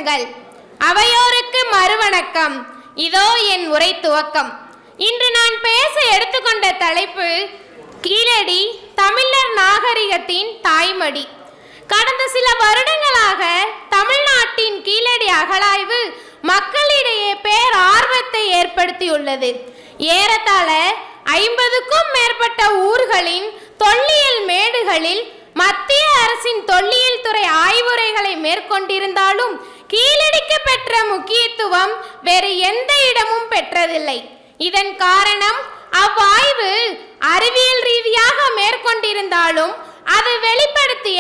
வணக்கங்கள். அவையோருக்கு மறுவணக்கம். இதோ என் உரை துவக்கம். இன்று நான் பேச எடுத்துக்கொண்ட தலைப்பு கீழடி தமிழர் நாகரிகத்தின் தாய்மடி. கடந்த சில வருடங்களாக தமிழ்நாட்டின் கீழடி அகழாய்வு மக்களிடையே பேர் ஆர்வத்தை ஏற்படுத்தியுள்ளது. ஏறத்தாழ 50க்கும் மேற்பட்ட ஊர்களின் தொல்லியல் மேடுகளில் மத்திய அரசின் தொல்லியல் துறை ஆய்வுரைகளை மேற்கொண்டிருந்தாலும் கீழடிக்கு பெற்ற முக்கியத்துவம் வேறு எந்த இடமும் பெற்றதில்லை. இதன் காரணம் அவ்வாய்வு அறிவியல் ரீதியாக மேற்கொண்டிருந்தாலும் அது வெளிப்படுத்திய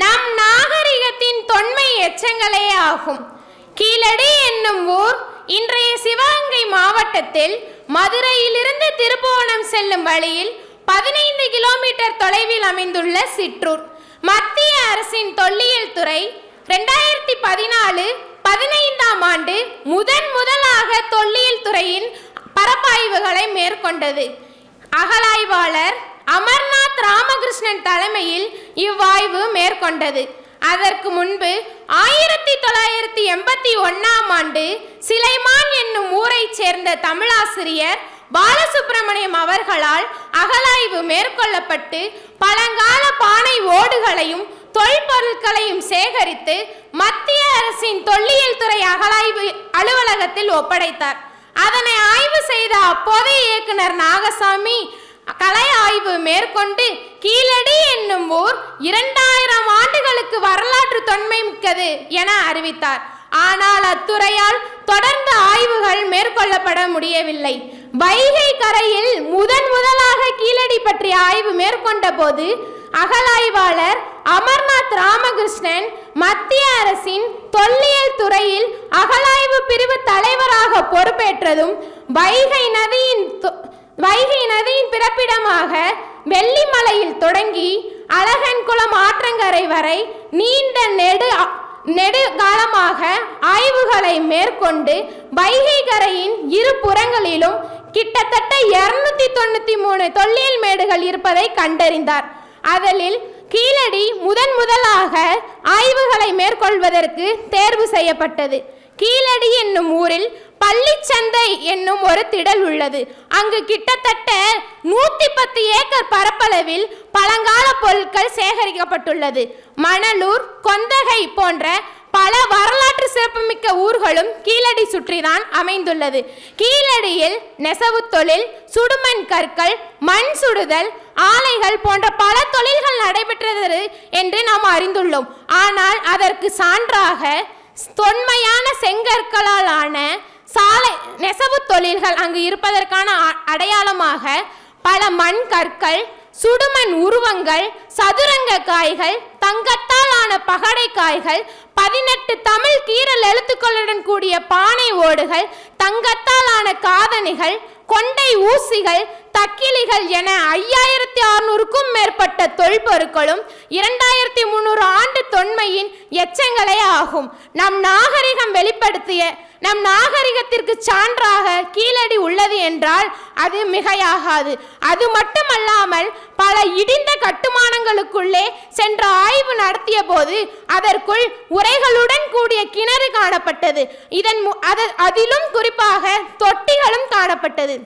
நம் நாகரிகத்தின் தொன்மை எச்சங்களே ஆகும். கீழடி என்னும் ஊர் இன்றைய சிவகங்கை மாவட்டத்தில் மதுரையிலிருந்து திருப்புவனம் செல்லும் வழியில் 15 கிலோமீட்டர் தொலைவில் அமைந்துள்ள சிற்றூர். மத்திய அரசின் தொல்லியல் துறை 2014-15ஆம் ஆண்டு முதலாக தொல்லியல் துறையின் பரப்பாய்வுகளை மேற்கொண்டது. அகழாய்வாளர் அமர்நாத் ராமகிருஷ்ணன் தலைமையில் இவ்வாய்வு மேற்கொண்டது. அதற்கு முன்பு 1981ஆம் ஆண்டு சிலைமான் என்னும் ஊரைச் சேர்ந்த தமிழாசிரியர் பாலசுப்பிரமணியம் அவர்களால் அகழாய்வு மேற்கொள்ளப்பட்டு பழங்கால பானை ஓடுகளையும் தொல்பொருட்களையும் சேகரித்து மத்திய அரசின் தொல்லியல் துறை அகழாய்வு அலுவலகத்தில் ஒப்படைத்தார். அதனை ஆய்வு செய்த அப்போதைய இயக்குனர் நாகசாமி கலை ஆய்வு மேற்கொண்டு கீழடி என்னும் ஊர் 2000 ஆண்டுகளுக்கு வரலாற்று தொன்மை மிக்கது என அறிவித்தார். ஆனால் அத்துறையால் தொடர்ந்து ஆய்வுகள் மேற்கொள்ளப்பட முடியவில்லை. வைகை கரையில் முதலாக கீழடி பற்றிய ஆய்வு மேற்கொண்ட போது அகழாய்வாளர் அமர்நாத் ராமகிருஷ்ணன் மத்திய அரசின் தொல்லியல் துறையில் அகழாய்வு பிரிவு தலைவராக பொறுப்பேற்றதும் வைகை நதியின் பிறப்பிடமாக வெள்ளிமலையில் தொடங்கி அழகன்குளம் ஆற்றங்கரை வரை நீண்ட நெடுகாலமாக ஆய்வுகளை மேற்கொண்டு வைகை கரையின் இரு புறங்களிலும் கிட்டத்தட்ட 293 தொல்லியல் மேடுகள் இருப்பதை கண்டறிந்தார். அதில் கீழடி முதலாக ஆய்வுகளை மேற்கொள்வதற்கு தேர்வு செய்யப்பட்டது. கீழடி என்னும் ஊரில் பள்ளிச்சந்தை என்னும் ஒரு திடல் உள்ளது. அங்கு கிட்டத்தட்ட 110 ஏக்கர் பரப்பளவில் பழங்கால பொருட்கள் சேகரிக்கப்பட்டுள்ளது. மணலூர், கொந்தகை போன்ற பல வரலாற்று சிறப்புமிக்க ஊர்களும் கீழடி சுற்றிதான் அமைந்துள்ளது. கீழடியில் நெசவு தொழில், சுடுமண் கற்கள், மண் சுடுதல், ஆலைகள் போன்ற பல தொழில்கள் நடைபெற்றது என்று நாம் அறிந்துள்ளோம். ஆனால் அதற்கு சான்றாக தொன்மையான செங்கற்களால் ஆன சாலை நெசவு தொழில்கள் அங்கு இருப்பதற்கான அடையாளமாக பல மண் கற்கள், சுடுமண் உருவங்கள், சதுரங்க காய்கள், தங்கத்தால் ஆன பகடை காய்கள், 18 தமிழ் கீரல் எழுத்துக்களுடன் கூடிய பானை ஓடுகள், தங்கத்தால் ஆன காதணிகள், கொண்டை ஊசிகள், தக்கிலிகள் என 5600க்கும் மேற்பட்ட தொல்பொருட்களும் 2300 ஆண்டு தொன்மையின் எச்சங்களே ஆகும். நம் நாகரிகம் வெளிப்படுத்திய நம் நாகரிகத்திற்கு சான்றாக கீழடி உள்ளது என்றால் அது மிகையாகாது. அது மட்டுமல்லாமல் பல இடிந்த கட்டுமானங்களுக்குள்ளே சென்ற ஆய்வு நடத்திய போது அதற்குள் உரைகளுடன் கூடிய கிணறு காணப்பட்டது. அதிலும் குறிப்பாக தொட்டிகளும் காணப்பட்டது.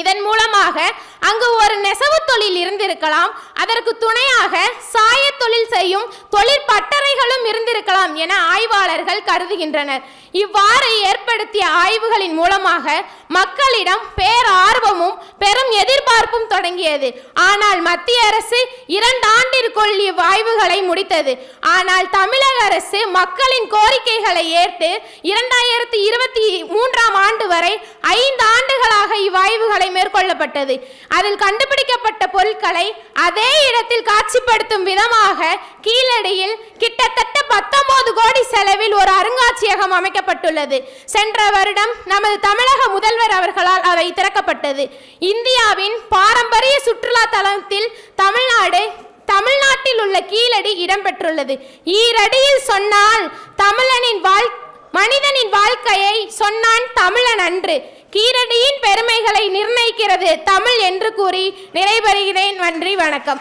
இதன் மூலமாக அங்கு ஒரு நெசவு தொழில் இருந்திருக்கலாம், அதற்கு துணையாக சாய தொழில் செய்யும் தொழிற்பட்டறைகளும் இருந்திருக்கலாம் என ஆய்வாளர்கள் கருதுகின்றனர். இவ்வாறு ஏற்படுத்திய ஆய்வுகளின் மூலமாக மக்களிடம் பேரார்வமும் பெரும் எதிர்பார்ப்பும் தொடங்கியது. ஆனால் மத்திய அரசு 2 ஆண்டிற்குள் இவ்வாய்வுகளை முடித்தது. ஆனால் தமிழக அரசு மக்களின் கோரிக்கைகளை ஏற்று 2023ஆம் ஆண்டு வரை 5 ஆண்டுகளாக இவ்வாய்வுகளை மேற்கொள்ளப்பட்டது. அதில் கண்டுபிடிக்கப்பட்ட பொருட்களை அதே இடத்தில் காட்சிப்படுத்தும் விதமாக கீழடியில் கிட்டத்தட்ட 19 கோடி செலவில் ஒரு அருங்காட்சியகம் அமைக்கப்பட்டுள்ளது. சென்ற வருடம் நமது தமிழக முதல்வர் அவர்களால் அவை திறக்கப்பட்டது. இந்தியாவின் பாரம்பரிய சுற்றுலா தலத்தில் தமிழ்நாட்டில் உள்ள கீழடி இடம்பெற்றுள்ளது. ஈரடியில் சொன்னால் மனிதனின் வாழ்க்கையை சொன்னான் தமிழன் அன்று. கீழடியின் பெருமைகளை நிர்ணயிக்கிறது தமிழ் என்று கூறி நிறைவேறுகிறேன். நன்றி, வணக்கம்.